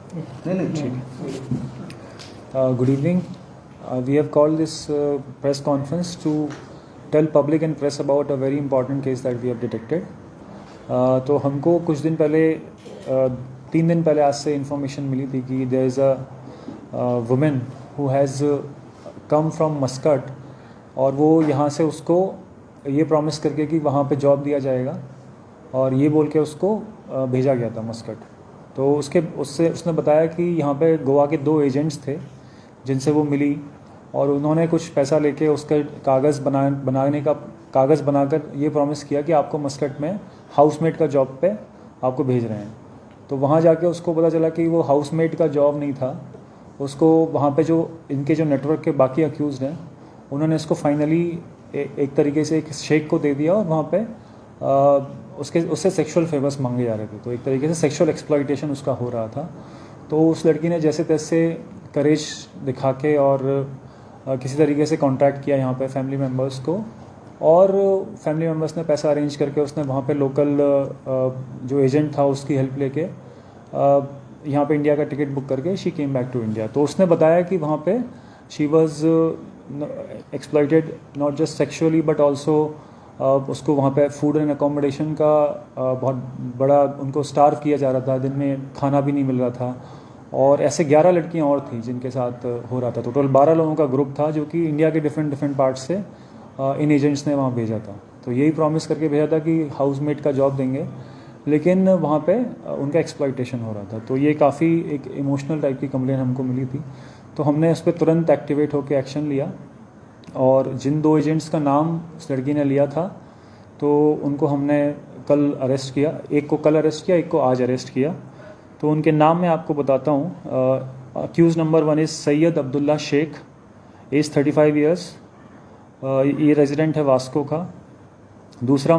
Good evening. We have called this press conference to tell public and press about a very important case that we have detected. तो हमको कुछ दिन पहले 3 दिन पहले आज से इन्फॉर्मेशन मिली थी कि there is a woman who has come from Muscat और वो यहाँ से उसको ये प्रॉमिस करके कि वहाँ पे जॉब दिया जाएगा और ये बोल के उसको भेजा गया था मस्कट। तो उसने बताया कि यहाँ पे गोवा के 2 एजेंट्स थे जिनसे वो मिली और उन्होंने कुछ पैसा लेके उसका कागज़ बनाकर ये प्रॉमिस किया कि आपको मस्कट में हाउसमेट का जॉब पे आपको भेज रहे हैं। तो वहाँ जाके उसको पता चला कि वो हाउसमेट का जॉब नहीं था, उसको वहाँ पे जो इनके जो नेटवर्क के बाकी अक्यूज़ड हैं उन्होंने इसको फाइनली एक तरीके से एक शेख को दे दिया और वहाँ पे उससे सेक्सुअल फेवर्स मांगे जा रहे थे। तो एक तरीके से सेक्सुअल एक्सप्लॉइटेशन उसका हो रहा था। तो उस लड़की ने जैसे तैसे करेज दिखा के और किसी तरीके से कांटेक्ट किया यहाँ पे फैमिली मेम्बर्स को और फैमिली मेम्बर्स ने पैसा अरेंज करके उसने वहाँ पे लोकल जो एजेंट था उसकी हेल्प लेके यहाँ पे इंडिया का टिकट बुक करके she came back to India. तो उसने बताया कि वहाँ पे she was exploited not just sexually but also उसको वहाँ पे फूड एंड अकोमोडेशन का बहुत बड़ा उनको स्टार्व किया जा रहा था, दिन में खाना भी नहीं मिल रहा था और ऐसे 11 लड़कियाँ और थी जिनके साथ हो रहा था। टोटल 12 लोगों का ग्रुप था जो कि इंडिया के डिफरेंट पार्ट से इन एजेंट्स ने वहाँ भेजा था। तो यही प्रॉमिस करके भेजा था कि हाउसमेट का जॉब देंगे, लेकिन वहाँ पे उनका एक्सप्लॉइटेशन हो रहा था। तो ये काफ़ी एक इमोशनल टाइप की कंप्लेन हमको मिली थी। तो हमने उस पर तुरंत एक्टिवेट होकर एक्शन लिया और जिन 2 एजेंट्स का नाम उस लड़की ने लिया था तो उनको हमने कल अरेस्ट किया। एक को कल अरेस्ट किया, एक को आज अरेस्ट किया। तो उनके नाम मैं आपको बताता हूँ। Accused number 1 is Syed Abdullah Shaikh, age 35 years, ये रेजिडेंट है वास्को का। दूसरा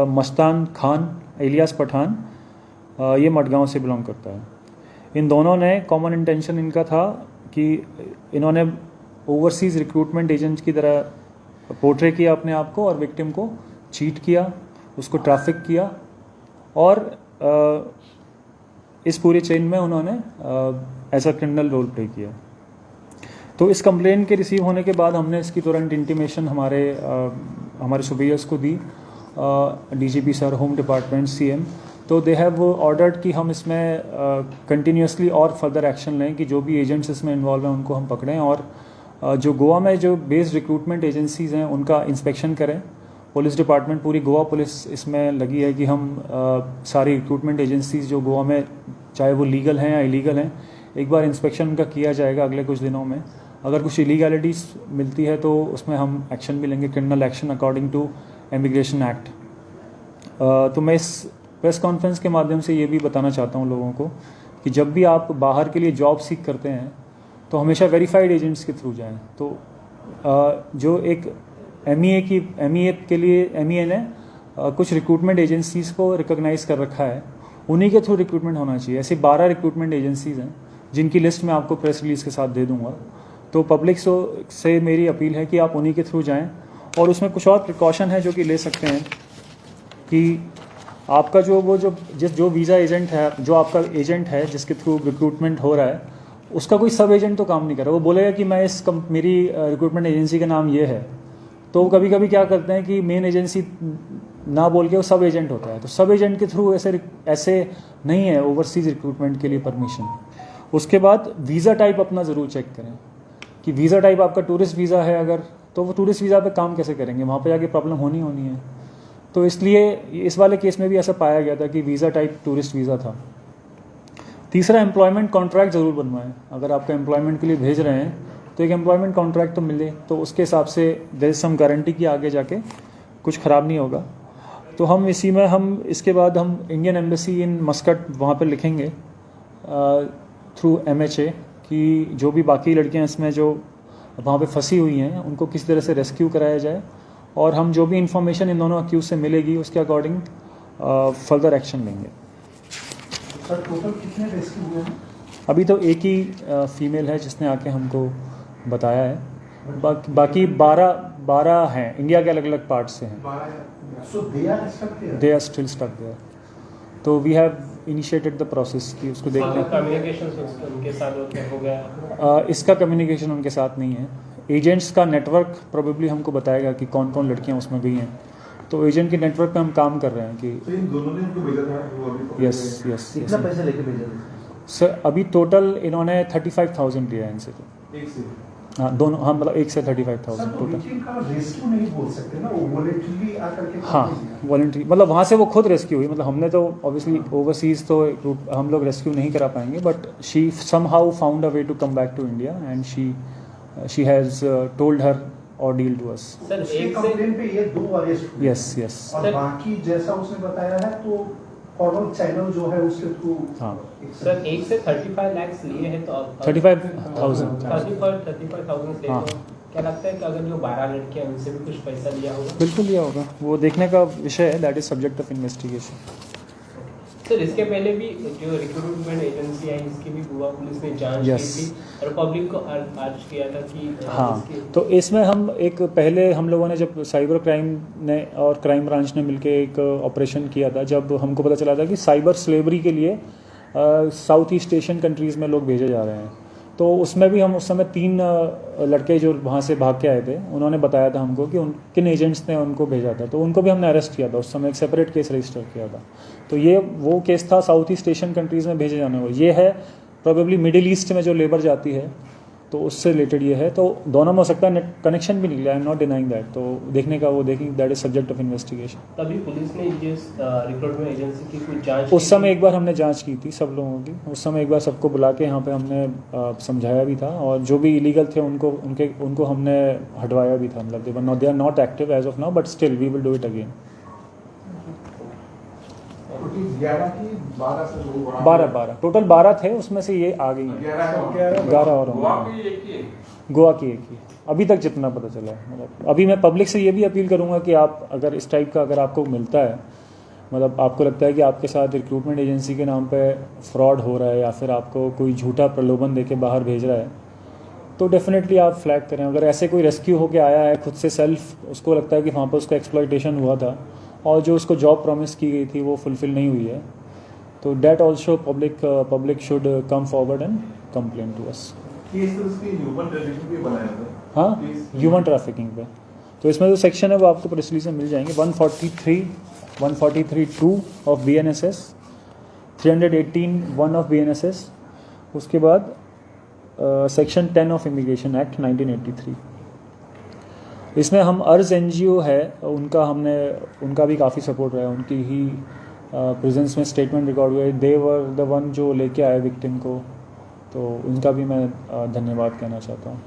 मस्तान खान इलियास पठान, ये मडगांव से बिलोंग करता है। इन दोनों ने कॉमन इंटेंशन इनका था कि इन्होंने ओवरसीज़ रिक्रूटमेंट एजेंट की तरह पोर्ट्रे किया अपने आप को और विक्टिम को चीट किया, उसको ट्रैफिक किया और इस पूरे चेन में उन्होंने as a criminal role play किया। तो इस कंप्लेन के रिसीव होने के बाद हमने इसकी तुरंत इंटीमेशन हमारे सुपीरियर्स को दी, DGP sir, home department, CM. तो दे हैव ऑर्डर्ड कि हम इसमें कंटिन्यूसली और फर्दर एक्शन लें कि जो भी एजेंट्स इसमें इन्वॉल्व हैं उनको हम पकड़ें और जो गोवा में जो बेस्ड रिक्रूटमेंट एजेंसीज़ हैं उनका इंस्पेक्शन करें। पुलिस डिपार्टमेंट, पूरी गोवा पुलिस इसमें लगी है कि हम सारी रिक्रूटमेंट एजेंसीज़ जो गोवा में चाहे वो लीगल हैं या इलीगल हैं, एक बार इंस्पेक्शन उनका किया जाएगा अगले कुछ दिनों में। अगर कुछ इलीगैलिटीज़ मिलती है तो उसमें हम एक्शन भी लेंगे, criminal action according to immigration act. तो मैं इस प्रेस कॉन्फ्रेंस के माध्यम से ये भी बताना चाहता हूँ लोगों को कि जब भी आप बाहर के लिए जॉब सीख करते हैं तो हमेशा वेरीफाइड एजेंट्स के थ्रू जाएं। तो जो एक MEA के लिए MEA ने कुछ रिक्रूटमेंट एजेंसीज़ को रिकॉग्नाइज़ कर रखा है, उन्हीं के थ्रू रिक्रूटमेंट होना चाहिए। ऐसी 12 रिक्रूटमेंट एजेंसीज़ हैं जिनकी लिस्ट मैं आपको प्रेस रिलीज़ के साथ दे दूंगा। तो पब्लिक से मेरी अपील है कि आप उन्हीं के थ्रू जाएं और उसमें कुछ और प्रिकॉशन है जो कि ले सकते हैं कि आपका जो वीज़ा एजेंट है, जो आपका एजेंट है जिसके थ्रू रिक्रूटमेंट हो रहा है, उसका कोई सब एजेंट तो काम नहीं कर रहा। वो बोलेगा कि मैं मेरी रिक्रूटमेंट एजेंसी का नाम ये है। तो कभी कभी क्या करते हैं कि मेन एजेंसी ना बोल के वो सब एजेंट होता है। तो सब एजेंट के थ्रू ऐसे नहीं है ओवरसीज़ रिक्रूटमेंट के लिए परमिशन। उसके बाद वीज़ा टाइप अपना ज़रूर चेक करें कि वीज़ा टाइप आपका टूरिस्ट वीज़ा है अगर, तो वो टूरिस्ट वीज़ा पे काम कैसे करेंगे, वहाँ पे जाके प्रॉब्लम होनी है। तो इसलिए इस वाले केस में भी ऐसा पाया गया था कि वीज़ा टाइप टूरिस्ट वीज़ा था। तीसरा, एम्प्लॉयमेंट कॉन्ट्रैक्ट ज़रूर बनवाएं। अगर आपका एम्प्लॉयमेंट के लिए भेज रहे हैं तो एक एम्प्लॉयमेंट कॉन्ट्रैक्ट तो मिले, तो उसके हिसाब से देयर इज सम गारंटी कि आगे जाके कुछ ख़राब नहीं होगा। तो हम इसके बाद हम इंडियन एम्बेसी इन मस्कट वहाँ पर लिखेंगे थ्रू MHA कि जो भी बाकी लड़कियाँ इसमें जो वहाँ पे फंसी हुई हैं उनको किस तरह से रेस्क्यू कराया जाए और हम जो भी इंफॉर्मेशन इन दोनों अक्यूज से मिलेगी उसके अकॉर्डिंग फर्दर एक्शन लेंगे। सर टोटल कितने रेस्क्यू हुए हैं? अभी तो एक ही फीमेल है जिसने आके हमको बताया है, बाकी 12 हैं, इंडिया के अलग अलग पार्ट से हैं। So they are stuck there? They are still stuck there. तो we have initiated the process कि उसको देखना। कम्युनिकेशन उनके साथ हो गया? इसका कम्युनिकेशन उनके साथ नहीं है। एजेंट्स का नेटवर्क प्रोबेबली हमको बताएगा कि कौन कौन लड़कियां उसमें गई हैं, तो एजेंट के नेटवर्क पे हम काम कर रहे हैं कि तो इन दोनों ने उनको भेजा था वो अभी यस यस कितना पैसे लेके भेजा था? सर अभी टोटल इन्होंने 35,000 लिया है इनसे। तो एक से हाँ दोनों, हाँ मतलब 1 से सर 35,000 तो टोटल। विक्टिम का रेस्क्यू नहीं बोल सकते ना, वो वॉलंटरीली आकर के हाँ वॉलंटरी, मतलब वहाँ से वो खुद रेस्क्यू हुई, मतलब हमने तो ऑब्वियसली ओवरसीज तो हम लोग रेस्क्यू नहीं करा पाएंगे, but she somehow found a way to come back to India and she has told her ordeal to us. Sir उसके एक से कंप्लेन पे ये 2 अरेस्ट हुए। यस यस और सर- बाकी जैसा उसने बताया है तो फॉरवर्ड चैनल जो है उसके थ्रू हाँ सर 1 से 35 लाख लिए हैं तो अब 35,000 35,000 से हाँ। तो क्या लगता है कि अगर जो 12 लड़कियां हैं उनसे भी कुछ पैसा लिया होगा? बिल्कुल लिया होगा, वो देखने का विषय है, that is subject of investigation. Sir इसके पहले भी जो रिक्रूटमेंट एजेंसी है इसकी भी गोवा पुलिस ने जांच Yes. की थी और पब्लिक को अर्ज किया था कि हाँ इसकी- तो इसमें हम एक पहले हम लोगों ने जब साइबर क्राइम ने और क्राइम ब्रांच ने मिलके एक ऑपरेशन किया था, जब हमको पता चला था कि साइबर स्लेवरी के लिए साउथ ईस्ट एशियन कंट्रीज़ में लोग भेजे जा रहे हैं, तो उसमें भी हम उस समय 3 लड़के जो वहाँ से भाग के आए थे उन्होंने बताया था हमको कि किन एजेंट्स ने उनको भेजा था, तो उनको भी हमने अरेस्ट किया था। उस समय एक सेपरेट केस रजिस्टर किया था। तो ये वो केस था साउथ ईस्ट एशियन कंट्रीज़ में भेजे जाने वाले। ये है प्रोबेबली मिडिल ईस्ट में जो लेबर जाती है, तो उससे रिलेटेड ये है। तो दोनों में हो सकता है कनेक्शन भी निकला, I am not denying that, तो देखने का वो देखेंगे, that is subject of investigation. तभी पुलिस ने ये रिक्रूटमेंट एजेंसी की कुछ जांच उस समय एक बार हमने जांच की थी सब लोगों की, उस समय एक बार सबको बुला के यहाँ पे हमने समझाया भी था, और जो भी इलीगल थे उनको हमने हटवाया भी था। मतलब they are not active as of now, but still we will do it again. 11 की 12 से 12 टोटल 12 थे, उसमें से ये आ गई हैं 11 और गोवा होंगे। की एक ही है। गोवा की एक ही अभी तक जितना पता चला है। मतलब अभी मैं पब्लिक से ये भी अपील करूंगा कि आप अगर इस टाइप का अगर आपको मिलता है, मतलब आपको लगता है कि आपके साथ रिक्रूटमेंट एजेंसी के नाम पे फ्रॉड हो रहा है या फिर आपको कोई झूठा प्रलोभन देके बाहर भेज रहा है, तो डेफिनेटली आप फ्लैग करें। अगर ऐसे कोई रेस्क्यू होके आया है खुद से सेल्फ, उसको लगता है कि वहाँ पर उसका एक्सप्लॉयटेशन हुआ था और जो उसको जॉब प्रॉमिस की गई थी वो फुलफिल नहीं हुई है, तो that also public should come forward and complain to us. Case उसकी ह्यूमन ट्रैफिकिंग पे बनाया था। हाँ केस- ह्यूमन ट्रैफिकिंग पे, तो इसमें जो सेक्शन है वो आपको प्रेस रिलीज में मिल जाएंगे। 143(2) ऑफ BNSS, 318(1) ऑफ BNSS, उसके बाद सेक्शन 10 ऑफ इमिग्रेशन एक्ट 1983। इसमें हम अर्ज NGO है उनका भी काफ़ी सपोर्ट रहा है, उनकी ही प्रेजेंस में स्टेटमेंट रिकॉर्ड हुए। दे वर द वन जो लेके आए विक्टिम को, तो उनका भी मैं धन्यवाद कहना चाहता हूँ।